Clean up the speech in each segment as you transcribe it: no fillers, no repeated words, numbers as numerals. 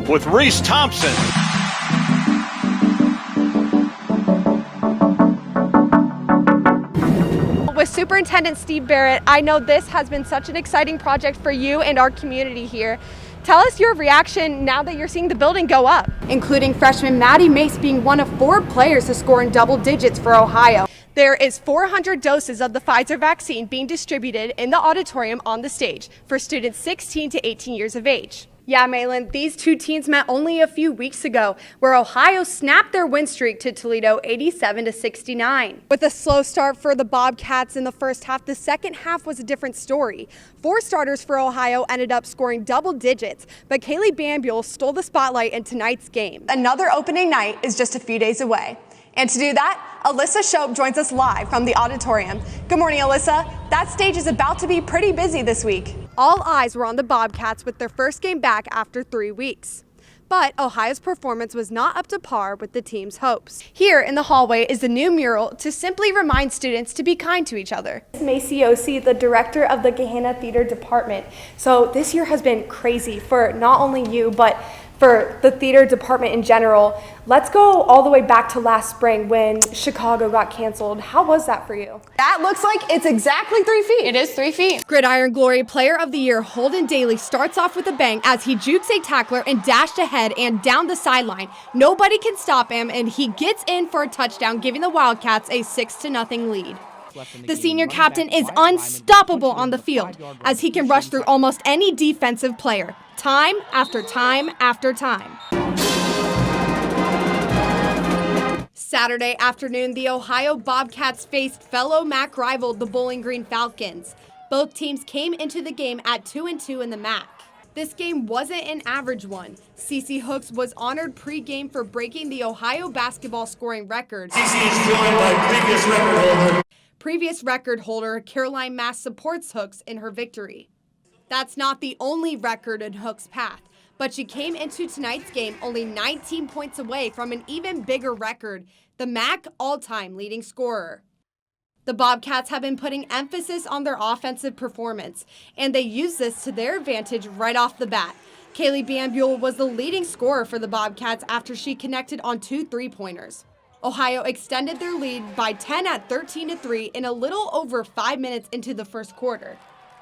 with Reese Thompson. With Superintendent Steve Barrett, I know this has been such an exciting project for you and our community here. Tell us your reaction now that you're seeing the building go up. Including freshman Maddie Mace being one of 4 players to score in double digits for Ohio. There is 400 doses of the Pfizer vaccine being distributed in the auditorium on the stage for students 16 to 18 years of age. Yeah, Malin, these two teams met only a few weeks ago, where Ohio snapped their win streak to Toledo 87-69. With a slow start for the Bobcats in the first half, the second half was a different story. 4 starters for Ohio ended up scoring double digits, but Kaylee Bambule stole the spotlight in tonight's game. Another opening night is just a few days away. And to do that, Alyssa Shope joins us live from the auditorium. Good morning, Alyssa. That stage is about to be pretty busy this week. All eyes were on the Bobcats with their first game back after 3 weeks. But Ohio's performance was not up to par with the team's hopes. Here in the hallway is the new mural to simply remind students to be kind to each other. Macy Osi, the director of the Gahanna Theater Department. So this year has been crazy for not only you, but for the theater department in general. Let's go all the way back to last spring when Chicago got canceled. How was that for you? That looks like it's exactly 3 feet. It is 3 feet. Gridiron Glory Player of the Year Holden Daly starts off with a bang as he jukes a tackler and dashed ahead and down the sideline. Nobody can stop him, and he gets in for a touchdown, giving the Wildcats a 6-0 lead. The senior captain is unstoppable on the field as he can rush through almost any defensive player, time after time after time. Saturday afternoon, the Ohio Bobcats faced fellow MAC rival, the Bowling Green Falcons. Both teams came into the game at 2-2 in the MAC. This game wasn't an average one. CC Hooks was honored pre-game for breaking the Ohio basketball scoring record. CC is joined by Previous record holder Caroline Mass supports Hooks in her victory. That's not the only record in Hooks' path, but she came into tonight's game only 19 points away from an even bigger record, the MAC all-time leading scorer. The Bobcats have been putting emphasis on their offensive performance, and they use this to their advantage right off the bat. Kaylee Bambule was the leading scorer for the Bobcats after she connected on 2 3-pointers. Ohio extended their lead by 10 at 13-3 in a little over 5 minutes into the first quarter.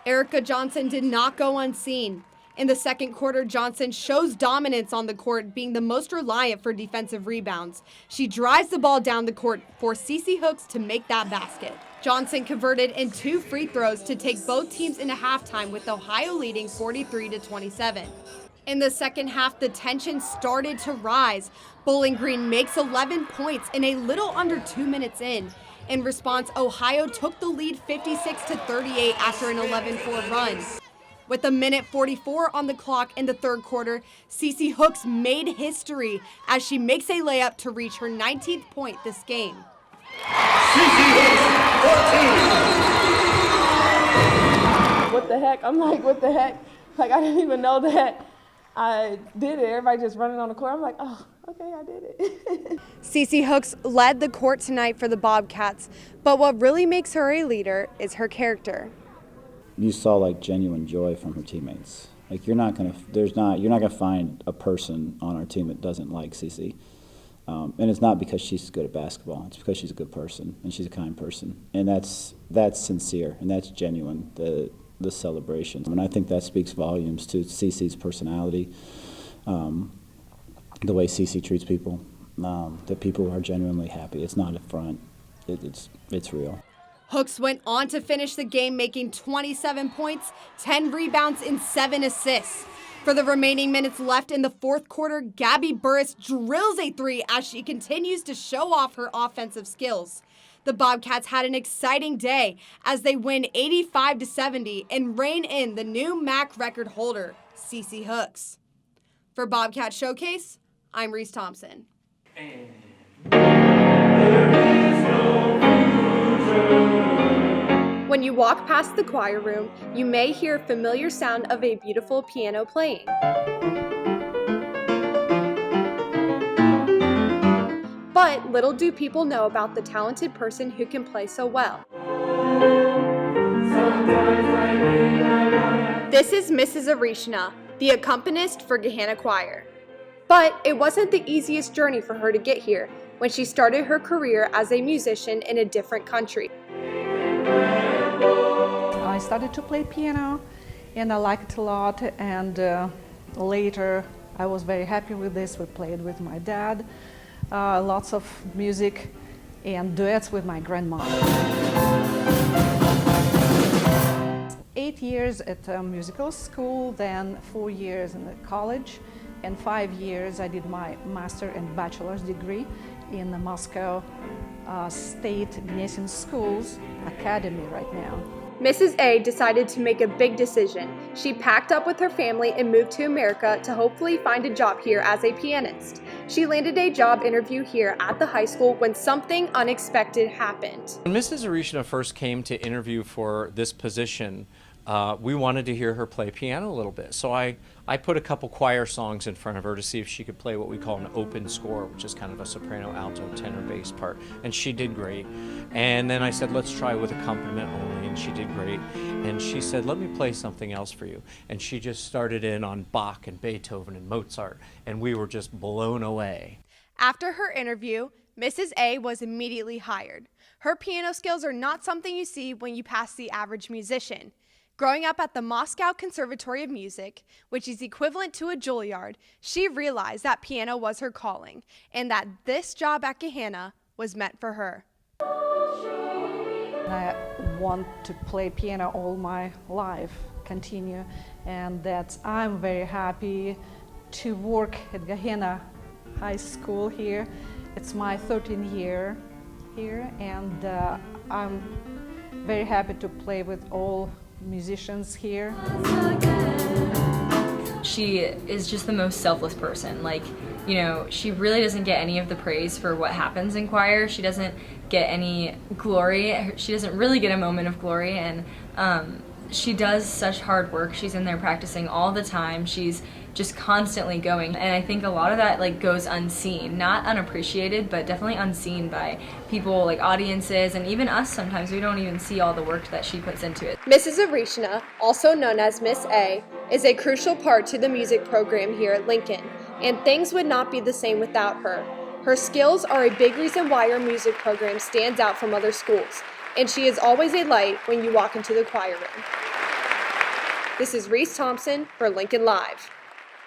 Erica Johnson did not go unseen. In the second quarter, Johnson shows dominance on the court, being the most reliant for defensive rebounds. She drives the ball down the court for CC Hooks to make that basket. Johnson converted in 2 free throws to take both teams into halftime, with Ohio leading 43-27. In the second half, the tension started to rise. Bowling Green makes 11 points in a little under 2 minutes in. In response, Ohio took the lead 56-38 after an 11-4 run. With 1:44 on the clock in the third quarter, CC Hooks made history as she makes a layup to reach her 19th point this game. CC Hooks, 14. What the heck? I'm like, what the heck? Like, I didn't even know that I did it. Everybody just running on the court. I'm like, oh, okay, I did it. CC Hooks led the court tonight for the Bobcats, but what really makes her a leader is her character. You saw like genuine joy from her teammates. Like you're not gonna find a person on our team that doesn't like CC. And it's not because she's good at basketball. It's because she's a good person and she's a kind person. And that's sincere and that's genuine. The celebration. And I think that speaks volumes to CC's personality, the way CC treats people, that people are genuinely happy. It's not a front. It's real. Hooks went on to finish the game making 27 points, 10 rebounds, and 7 assists. For the remaining minutes left in the fourth quarter, Gabby Burris drills a 3 as she continues to show off her offensive skills. The Bobcats had an exciting day as they win 85-70 and rein in the new MAC record holder, CC Hooks. For Bobcat Showcase, I'm Reese Thompson. When you walk past the choir room, you may hear familiar sound of a beautiful piano playing. But little do people know about the talented person who can play so well. This is Mrs. Arishna, the accompanist for Gahanna Choir. But it wasn't the easiest journey for her to get here when she started her career as a musician in a different country. I started to play piano and I liked it a lot, and later I was very happy with this. We played with my dad, lots of music and duets with my grandma. 8 years at a musical school, then 4 years in the college, and 5 years I did my master and bachelor's degree in the Moscow State Gnessin Schools Academy right now. Mrs. A decided to make a big decision. She packed up with her family and moved to America to hopefully find a job here as a pianist. She landed a job interview here at the high school when something unexpected happened. When Mrs. Arishna first came to interview for this position, we wanted to hear her play piano a little bit. So I put a couple choir songs in front of her to see if she could play what we call an open score, which is kind of a soprano, alto, tenor, bass part. And she did great. And then I said, let's try with accompaniment only, and she did great. And she said, let me play something else for you. And she just started in on Bach and Beethoven and Mozart, and we were just blown away. After her interview, Mrs. A was immediately hired. Her piano skills are not something you see when you pass the average musician. Growing up at the Moscow Conservatory of Music, which is equivalent to a Juilliard, she realized that piano was her calling and that this job at Gehenna was meant for her. I want to play piano all my life, continue, and I'm very happy to work at Gehenna High School here. It's my 13th year here, and I'm very happy to play with all musicians here. She is just the most selfless person. Like, you know, she really doesn't get any of the praise for what happens in choir. She doesn't get any glory. She doesn't really get a moment of glory, and she does such hard work. She's in there practicing all the time. She's just constantly going, and I think a lot of that goes unseen, not unappreciated, but definitely unseen by people like audiences, and even us sometimes. We don't even see all the work that she puts into it. Mrs. Arishna, also known as Miss A, is a crucial part to the music program here at Lincoln, and things would not be the same without her. Her skills are a big reason why our music program stands out from other schools, and she is always a light when you walk into the choir room. This is Reese Thompson for Lincoln Live.